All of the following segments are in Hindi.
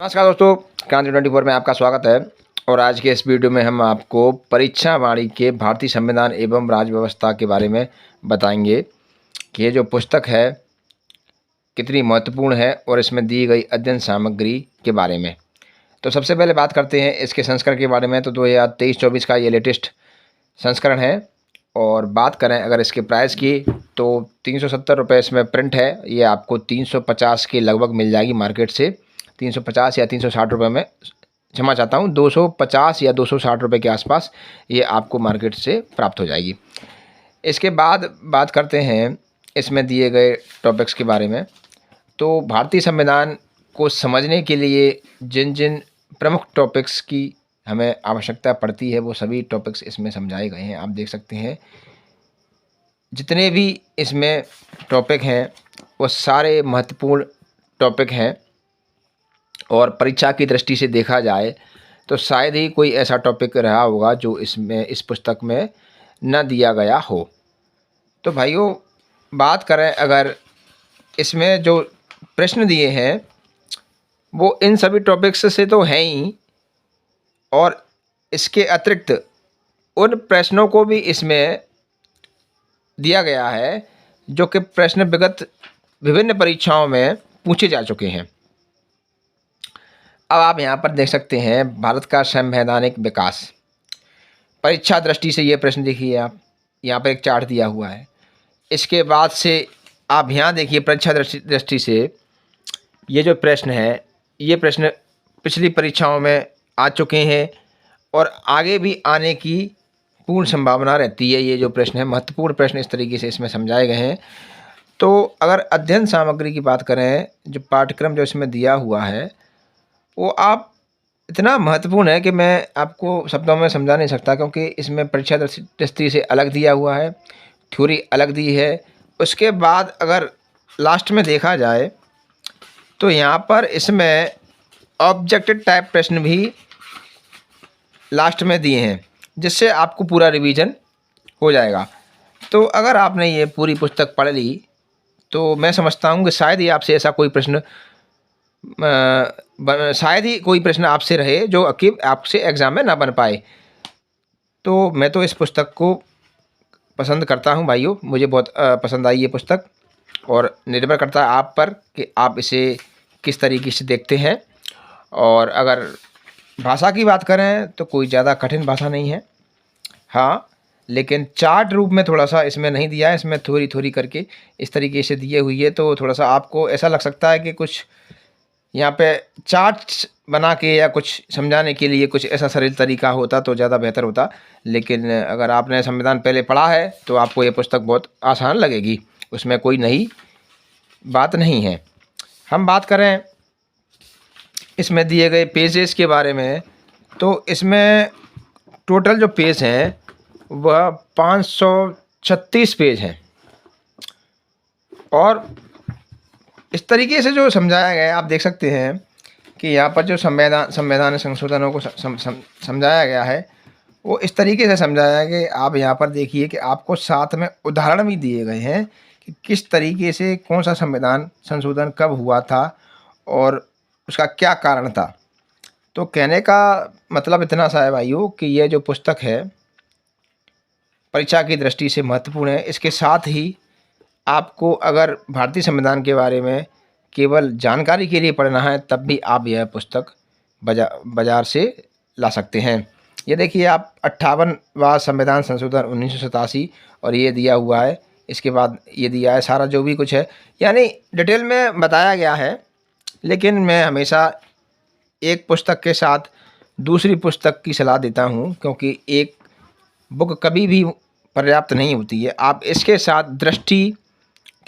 नमस्कार दोस्तों, क्रांति 24 में आपका स्वागत है। और आज के इस वीडियो में हम आपको परीक्षा वाणी के भारतीय संविधान एवं राज्य व्यवस्था के बारे में बताएंगे कि ये जो पुस्तक है कितनी महत्वपूर्ण है और इसमें दी गई अध्ययन सामग्री के बारे में। तो सबसे पहले बात करते हैं इसके संस्करण के बारे में। तो 2023-24 का ये लेटेस्ट संस्करण है। और बात करें अगर इसके प्राइस की तो 370 रुपये इसमें प्रिंट है। ये आपको 350 के लगभग मिल जाएगी मार्केट से। 350 या 360 रुपये में, क्षमा चाहता हूँ, 250 या 260 रुपये के आसपास ये आपको मार्केट से प्राप्त हो जाएगी। इसके बाद बात करते हैं इसमें दिए गए टॉपिक्स के बारे में। तो भारतीय संविधान को समझने के लिए जिन जिन प्रमुख टॉपिक्स की हमें आवश्यकता पड़ती है वो सभी टॉपिक्स इसमें समझाए गए हैं। आप देख सकते हैं जितने भी इसमें टॉपिक हैं वो सारे महत्वपूर्ण टॉपिक हैं। और परीक्षा की दृष्टि से देखा जाए तो शायद ही कोई ऐसा टॉपिक रहा होगा जो इस पुस्तक में न दिया गया हो। तो भाइयों, बात करें अगर इसमें जो प्रश्न दिए हैं वो इन सभी टॉपिक्स से तो हैं ही, और इसके अतिरिक्त उन प्रश्नों को भी इसमें दिया गया है जो कि प्रश्न विगत विभिन्न परीक्षाओं में पूछे जा चुके हैं। अब आप यहाँ पर देख सकते हैं भारत का संवैधानिक विकास, परीक्षा दृष्टि से ये प्रश्न देखिए। आप यहाँ पर एक चार्ट दिया हुआ है। इसके बाद से आप यहाँ देखिए परीक्षा दृष्टि से ये जो प्रश्न है, ये प्रश्न पिछली परीक्षाओं में आ चुके हैं और आगे भी आने की पूर्ण संभावना रहती है। ये जो प्रश्न है महत्वपूर्ण प्रश्न इस तरीके से इसमें समझाए गए हैं। तो अगर अध्ययन सामग्री की बात करें, जो पाठ्यक्रम जो इसमें दिया हुआ है वो आप इतना महत्वपूर्ण है कि मैं आपको शब्दों में समझा नहीं सकता, क्योंकि इसमें परीक्षा दृष्टि से अलग दिया हुआ है, थ्योरी अलग दी है। उसके बाद अगर लास्ट में देखा जाए तो यहाँ पर इसमें ऑब्जेक्टिव टाइप प्रश्न भी लास्ट में दिए हैं, जिससे आपको पूरा रिवीजन हो जाएगा। तो अगर आपने ये पूरी पुस्तक पढ़ ली तो मैं समझता हूँ कि शायद ही आपसे ऐसा कोई प्रश्न शायद ही कोई प्रश्न आपसे रहे जो कि आपसे एग्ज़ाम में ना बन पाए। तो मैं तो इस पुस्तक को पसंद करता हूं भाइयों, मुझे बहुत पसंद आई ये पुस्तक। और निर्भर करता है आप पर कि आप इसे किस तरीके से देखते हैं। और अगर भाषा की बात करें तो कोई ज़्यादा कठिन भाषा नहीं है, हाँ, लेकिन चार्ट रूप में थोड़ा सा इसमें नहीं दिया है। इसमें थोड़ी थोड़ी करके इस तरीके से दिए हुई है, तो थोड़ा सा आपको ऐसा लग सकता है कि कुछ यहाँ पे चार्ट्स बना के या कुछ समझाने के लिए कुछ ऐसा सरल तरीका होता तो ज़्यादा बेहतर होता। लेकिन अगर आपने संविधान पहले पढ़ा है तो आपको ये पुस्तक बहुत आसान लगेगी, उसमें कोई नई बात नहीं है। हम बात करें इसमें दिए गए पेजेस के बारे में, तो इसमें टोटल जो पेज हैं वह 536 पेज हैं। और इस तरीके से जो समझाया गया है, आप देख सकते हैं कि यहाँ पर जो संवैधान संशोधनों को समझाया गया है वो इस तरीके से समझाया है कि आप यहाँ पर देखिए कि आपको साथ में उदाहरण भी दिए गए हैं कि किस तरीके से कौन सा संविधान संशोधन कब हुआ था और उसका क्या कारण था। तो कहने का मतलब इतना सा है भाइयों कि ये जो पुस्तक है परीक्षा की दृष्टि से महत्वपूर्ण है। इसके साथ ही आपको अगर भारतीय संविधान के बारे में केवल जानकारी के लिए पढ़ना है तब भी आप यह पुस्तक बाजार से ला सकते हैं। ये देखिए आप 58वां संविधान संशोधन 1987 और ये दिया हुआ है। इसके बाद ये दिया है सारा जो भी कुछ है, यानी डिटेल में बताया गया है। लेकिन मैं हमेशा एक पुस्तक के साथ दूसरी पुस्तक की सलाह देता हूँ, क्योंकि एक बुक कभी भी पर्याप्त नहीं होती है। आप इसके साथ दृष्टि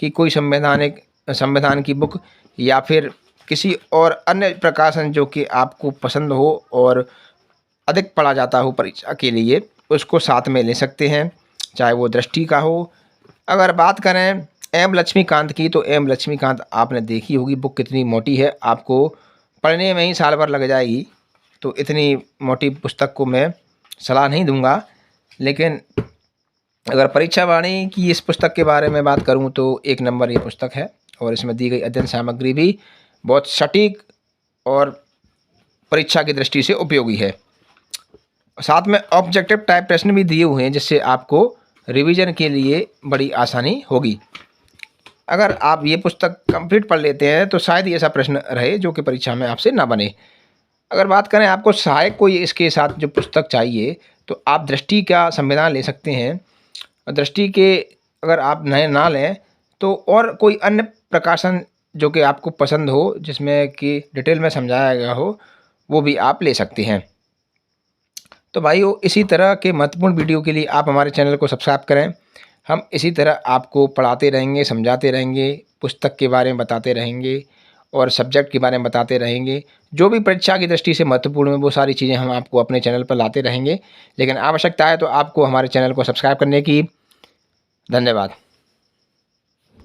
कि कोई संविधान की बुक या फिर किसी और अन्य प्रकाशन जो कि आपको पसंद हो और अधिक पढ़ा जाता हो परीक्षा के लिए, उसको साथ में ले सकते हैं, चाहे वो दृष्टि का हो। अगर बात करें एम लक्ष्मीकांत की, तो एम लक्ष्मीकांत आपने देखी होगी, बुक कितनी मोटी है, आपको पढ़ने में ही साल भर लग जाएगी। तो इतनी मोटी पुस्तक को मैं सलाह नहीं दूंगा। लेकिन अगर परीक्षा वाणी की इस पुस्तक के बारे में बात करूं तो एक नंबर ये पुस्तक है। और इसमें दी गई अध्ययन सामग्री भी बहुत सटीक और परीक्षा की दृष्टि से उपयोगी है। साथ में ऑब्जेक्टिव टाइप प्रश्न भी दिए हुए हैं, जिससे आपको रिवीजन के लिए बड़ी आसानी होगी। अगर आप ये पुस्तक कंप्लीट पढ़ लेते हैं तो शायद ही ऐसा प्रश्न रहे जो कि परीक्षा में आपसे ना बने। अगर बात करें आपको सहायक कोई इसके साथ जो पुस्तक चाहिए, तो आप दृष्टि का संविधान ले सकते हैं। दृष्टि के अगर आप नए ना लें तो और कोई अन्य प्रकाशन जो कि आपको पसंद हो, जिसमें कि डिटेल में समझाया गया हो, वो भी आप ले सकते हैं। तो भाइयों, इसी तरह के महत्वपूर्ण वीडियो के लिए आप हमारे चैनल को सब्सक्राइब करें। हम इसी तरह आपको पढ़ाते रहेंगे, समझाते रहेंगे, पुस्तक के बारे में बताते रहेंगे और सब्जेक्ट के बारे में बताते रहेंगे। जो भी परीक्षा की दृष्टि से महत्वपूर्ण है वो सारी चीज़ें हम आपको अपने चैनल पर लाते रहेंगे। लेकिन आवश्यकता है तो आपको हमारे चैनल को सब्सक्राइब करने की। धन्यवाद।